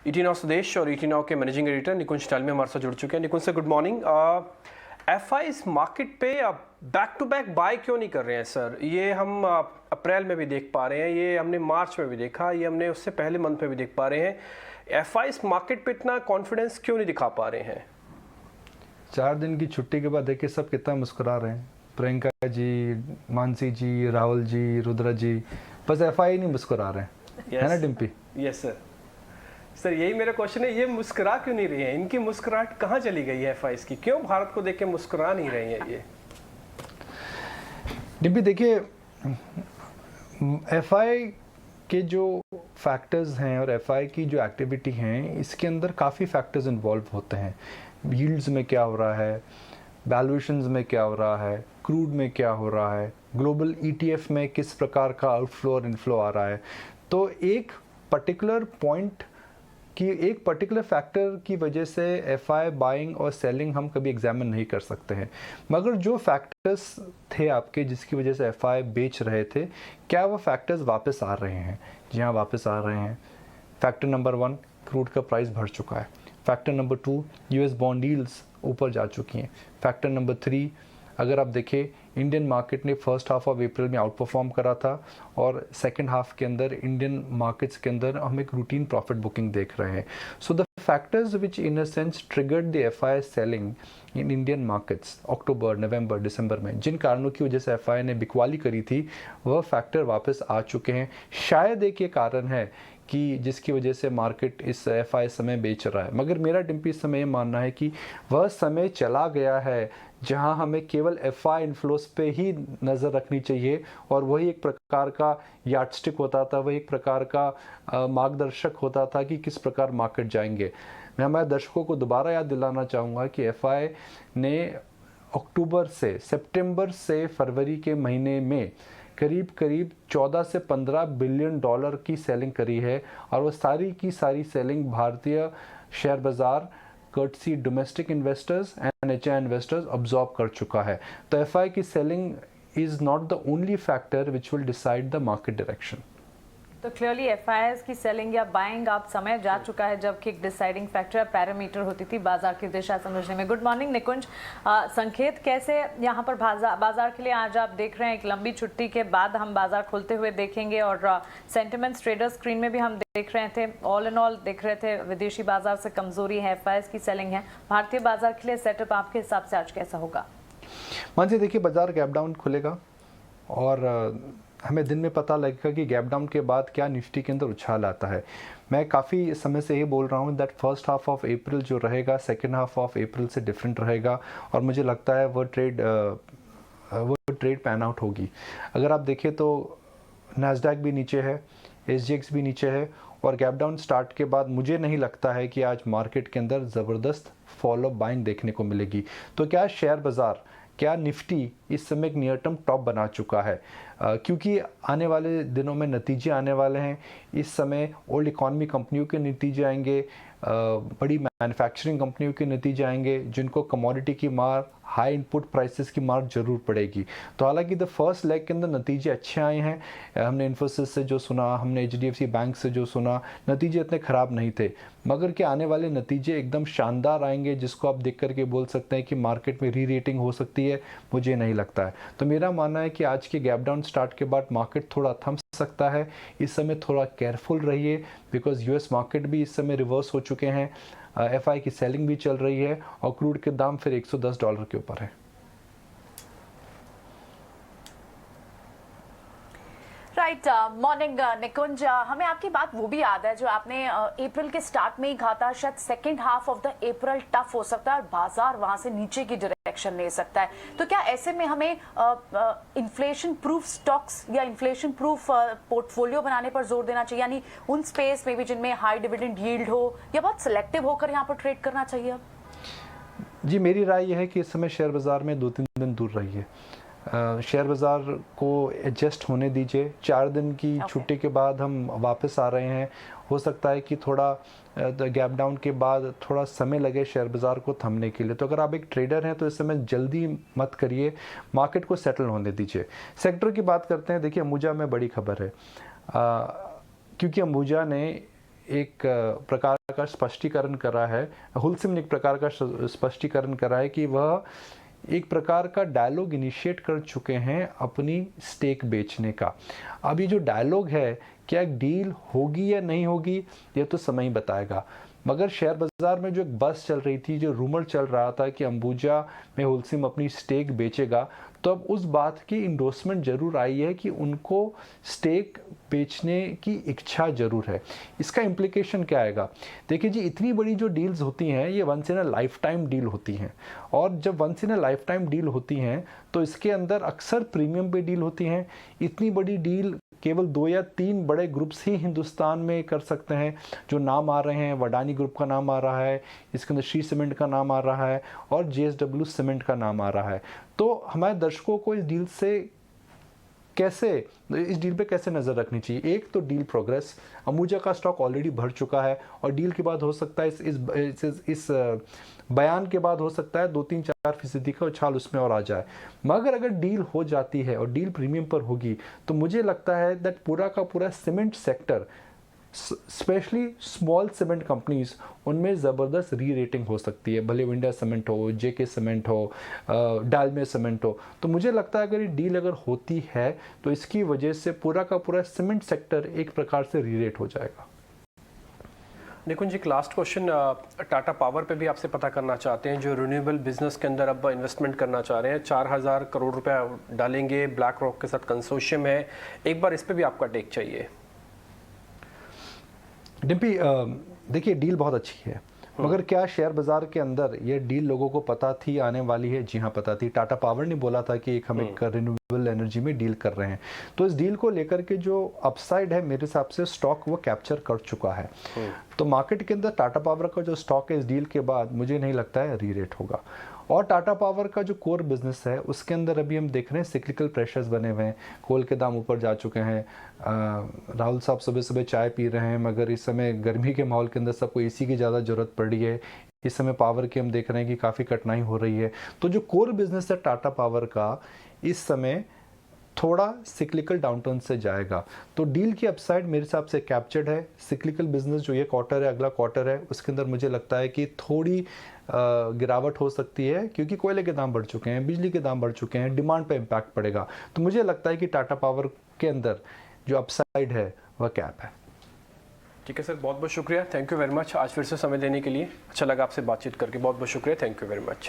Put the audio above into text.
ET now स्वदेश और ET now के मैनेजिंग एडिटर निकुंज टाल में हमारे साथ जुड़ चुके हैं। निकुंज से गुड मॉर्निंग। एफआई इस मार्केट पे बैक टू बैक बाय क्यों नहीं कर रहे हैं सर? ये हम अप्रैल में भी देख पा रहे हैं, ये हमने मार्च में भी देखा, ये हमने उससे पहले मंथ में भी देख पा रहे हैं। एफआई इस मार्केट पे इतना कॉन्फिडेंस क्यों नहीं दिखा पा रहे हैं? 4 दिन की छुट्टी के बाद देखिए सब कितना मुस्कुरा रहे हैं। प्रियंका जी, मानसी जी, राहुल जी, रुद्रा जी, बस एफआई नहीं मुस्कुरा रहे हैं। है ना डिम्पी? Yes sir. सर यही मेरा क्वेश्चन है, ये मुस्कुरा क्यों नहीं रही है? इनकी मुस्कुराहट कहाँ चली गई है एफआई की? क्यों भारत को देख के मुस्कुरा नहीं रही है ये? डिम्पी देखिए, एफआई के जो फैक्टर्स हैं और एफआई की जो एक्टिविटी हैं, इसके अंदर काफ़ी फैक्टर्स इन्वॉल्व होते हैं। यील्ड्स में क्या हो रहा है, वैल्यूएशंस में क्या हो रहा है, क्रूड में क्या हो रहा है, ग्लोबल ईटीएफ में किस प्रकार का आउटफ्लो और इनफ्लो आ रहा है। तो एक पर्टिकुलर पॉइंट कि एक पर्टिकुलर फैक्टर की वजह से एफआई बाइंग और सेलिंग हम कभी एग्जामिन नहीं कर सकते हैं। मगर जो फैक्टर्स थे आपके जिसकी वजह से एफआई बेच रहे थे, क्या वो फैक्टर्स वापस आ रहे हैं? जी हाँ, वापस आ रहे हैं। फैक्टर नंबर 1, क्रूड का प्राइस बढ़ चुका है। Factor number 2, US bond yields ऊपर जा चुकी हैं। फैक्टर नंबर 3, अगर आप देखें, इंडियन मार्केट ने फर्स्ट हाफ ऑफ अप्रैल में आउट परफॉर्म करा था और सेकेंड हाफ के अंदर इंडियन मार्केट्स के अंदर हम एक रूटीन प्रॉफिट बुकिंग देख रहे हैं। So the factors which in a sense triggered the FI selling in Indian markets October, November, December में, जिन कारणों की वजह से एफआई ने बिकवाली करी थी, वह फैक्टर वापस आ चुके हैं। शायद एक ये कारण है कि जिसकी वजह से मार्केट इस एफआई समय बेच रहा है। मगर मेरा डिम्पी इस समय ये मानना है कि वह समय चला गया है जहां हमें केवल एफआई इन्फ्लोस पे ही नज़र रखनी चाहिए और वही एक प्रकार का यार्डस्टिक होता था, वही एक प्रकार का मार्गदर्शक होता था कि किस प्रकार मार्केट जाएंगे। मैं हमारे दर्शकों को दोबारा याद दिलाना चाहूँगा कि एफआई ने अक्टूबर से सितंबर से फरवरी के महीने में करीब करीब 14 से 15 बिलियन डॉलर की सेलिंग करी है और वो सारी की सारी सेलिंग भारतीय शेयर बाज़ार courtesy domestic investors and HI investors absorb कर चुका है। तो एफआई की selling is not the only factor which will decide the market direction. तो क्लियरली एफआईआईज की सेलिंग या बाइंग आप समय जा चुका है जबकि एक डिसाइडिंग फैक्टर पैरामीटर होती थी बाजार की दिशा समझने में। गुड मॉर्निंग निकुंज, संकेत कैसे यहाँ पर बाजार के लिए आज आप देख रहे हैं? एक लंबी छुट्टी के बाद हम बाजार खुलते हुए देखेंगे और सेंटिमेंट्स ट्रेडर स्क्रीन में भी हम देख रहे थे, ऑल इन ऑल देख रहे थे विदेशी बाजार से कमजोरी है, एफआईआईज की सेलिंग है। भारतीय बाजार के लिए सेटअप आपके हिसाब से आज कैसा होगा? मान जी देखिए, बाजार गैप डाउन खुलेगा और हमें दिन में पता लगेगा कि गैप डाउन के बाद क्या निफ्टी के अंदर उछाल आता है। मैं काफ़ी समय से ये बोल रहा हूँ that first half of April जो रहेगा सेकेंड हाफ ऑफ अप्रैल से डिफरेंट रहेगा और मुझे लगता है वो ट्रेड पैन आउट होगी। अगर आप देखें तो नैस्डैक भी नीचे है, एसजीएक्स भी नीचे है और गैप डाउन स्टार्ट के बाद मुझे नहीं लगता है कि आज मार्केट के अंदर ज़बरदस्त फॉलो बाइंग देखने को मिलेगी। तो क्या शेयर बाज़ार, क्या निफ्टी इस समय एक नियर टर्म टॉप बना चुका है? क्योंकि आने वाले दिनों में नतीजे आने वाले हैं। इस समय ओल्ड इकॉनमी कंपनियों के नतीजे आएंगे, बड़ी मैन्युफैक्चरिंग कंपनियों के नतीजे आएंगे जिनको कमोडिटी की मार, हाई इनपुट प्राइसेस की मार जरूर पड़ेगी। तो हालांकि द फर्स्ट लेग के अंदर नतीजे अच्छे आए हैं। हमने इन्फोसिस से जो सुना, हमने एचडीएफसी बैंक से जो सुना, नतीजे इतने ख़राब नहीं थे। मगर क्या आने वाले नतीजे एकदम शानदार आएंगे जिसको आप देख करके बोल सकते हैं कि मार्केट में री रेटिंग हो सकती है? मुझे नहीं लगता है। तो मेरा मानना है कि आज के गैप डाउन स्टार्ट के बाद मार्केट थोड़ा थम सकता है। इस समय थोड़ा केयरफुल रहिए बिकॉज यूएस मार्केट भी इस समय रिवर्स हो चुके हैं, एफआई की सेलिंग भी चल रही है और क्रूड के दाम फिर $110 के ऊपर है। राइट, मॉर्निंग निकुंज, हमें आपकी बात वो भी याद है जो आपने अप्रैल के स्टार्ट में ही कहा था, शायद second half of the April tough हो सकता है और बाजार वहां से नीचे की डायरेक्शन ले सकता है। तो क्या ऐसे में हमें इन्फ्लेशन प्रूफ स्टॉक्स या इन्फ्लेशन प्रूफ पोर्टफोलियो बनाने पर जोर देना चाहिए, यानी उन स्पेस में भी जिनमें हाई डिविडेंड यील्ड हो, या बहुत सिलेक्टिव होकर यहाँ पर ट्रेड करना चाहिए? जी, मेरी राय यह है कि इस समय शेयर बाजार में 2-3 दिन दूर रहिए। शेयर बाज़ार को एडजस्ट होने दीजिए। 4 दिन की छुट्टी के बाद हम वापस आ रहे हैं। हो सकता है कि थोड़ा गैप डाउन के बाद थोड़ा समय लगे शेयर बाज़ार को थमने के लिए। तो अगर आप एक ट्रेडर हैं तो इस समय जल्दी मत करिए, मार्केट को सेटल होने दीजिए। सेक्टर की बात करते हैं। देखिए, अंबुजा में बड़ी खबर है क्योंकि अंबुजा ने एक प्रकार का स्पष्टीकरण करा है, हुलसिम ने एक प्रकार का स्पष्टीकरण करा है कि वह एक प्रकार का डायलॉग इनिशिएट कर चुके हैं अपनी स्टेक बेचने का। अब ये जो डायलॉग है, क्या एक डील होगी या नहीं होगी, ये तो समय ही बताएगा। मगर शेयर बाजार में जो एक बस चल रही थी, जो रूमर चल रहा था कि अंबुजा में हुलसिम अपनी स्टेक बेचेगा, तो अब उस बात की इंडोर्समेंट जरूर आई है कि उनको स्टेक बेचने की इच्छा जरूर है। इसका इम्प्लीकेशन क्या आएगा? देखिए जी, इतनी बड़ी जो डील्स होती हैं ये once in a lifetime deal होती हैं, और जब once in a lifetime deal होती हैं तो इसके अंदर अक्सर प्रीमियम पे डील होती हैं। इतनी बड़ी डील केवल 2 या 3 बड़े ग्रुप्स ही हिंदुस्तान में कर सकते हैं। जो नाम आ रहे हैं, वडानी ग्रुप का नाम आ रहा है, इसके अंदर श्री सीमेंट का नाम आ रहा है और JSW सीमेंट का नाम आ रहा है। तो हमारे दर्शकों को इस डील पे कैसे नज़र रखनी चाहिए? एक तो डील प्रोग्रेस, अंबुजा का स्टॉक ऑलरेडी बढ़ चुका है और डील के बाद हो सकता है इस बयान के बाद हो सकता है 2-3-4% का उछाल उसमें और आ जाए। मगर अगर डील हो जाती है और डील प्रीमियम पर होगी तो मुझे लगता है दैट पूरा का पूरा cement sector, specially small cement companies, उनमें ज़बरदस्त री रेटिंग हो सकती है। भले इंडिया सीमेंट हो, JK सीमेंट हो, डालमिया सीमेंट हो। तो मुझे लगता है अगर ये डील अगर होती है तो इसकी वजह से पूरा का पूरा सीमेंट सेक्टर एक प्रकार से री रेट हो जाएगा। निकुंज जी, एक लास्ट क्वेश्चन टाटा पावर पे भी आपसे पता करना चाहते हैं, जो रिन्यूएबल बिजनेस के अंदर अब इन्वेस्टमेंट करना चाह रहे हैं, 4000 करोड़ रुपया डालेंगे, ब्लैक रॉक के साथ कंसोर्शियम है। एक बार इस पे भी आपका टेक चाहिए। डिम्पी, देखिए डील बहुत अच्छी है, मगर क्या शेयर बाजार के अंदर ये डील लोगों को पता थी आने वाली है? जी हाँ, पता थी। टाटा पावर ने बोला था कि हम एक रिन्यूएबल एनर्जी में डील कर रहे हैं, तो इस डील को लेकर के जो अपसाइड है मेरे हिसाब से स्टॉक वो कैप्चर कर चुका है। तो मार्केट के अंदर टाटा पावर का जो स्टॉक है इस डील के बाद मुझे नहीं लगता है री रेट होगा। और टाटा पावर का जो कोर बिजनेस है उसके अंदर अभी हम देख रहे हैं सिक्लिकल प्रेशर्स बने हुए हैं, कोल के दाम ऊपर जा चुके हैं। राहुल साहब सुबह सुबह चाय पी रहे हैं, मगर इस समय गर्मी के माहौल के अंदर सबको AC की ज़्यादा ज़रूरत पड़ रही है। इस समय पावर की हम देख रहे हैं कि काफ़ी कठिनाई हो रही है। तो जो कोर बिजनेस है टाटा पावर का इस समय थोड़ा सिक्लिकल डाउनटर्न से जाएगा। तो डील की अपसाइड मेरे हिसाब से कैप्चर्ड है। सिक्लिकल बिजनेस जो ये क्वार्टर है, अगला क्वार्टर है, उसके अंदर मुझे लगता है कि थोड़ी गिरावट हो सकती है, क्योंकि कोयले के दाम बढ़ चुके हैं, बिजली के दाम बढ़ चुके हैं, डिमांड पे इम्पैक्ट पड़ेगा। तो मुझे लगता है कि टाटा पावर के अंदर जो अपसाइड है वह कैप है। ठीक है सर, बहुत बहुत शुक्रिया, थैंक यू वेरी मच आज फिर से समय देने के लिए। अच्छा लगा आपसे बातचीत करके, बहुत बहुत शुक्रिया, थैंक यू वेरी मच।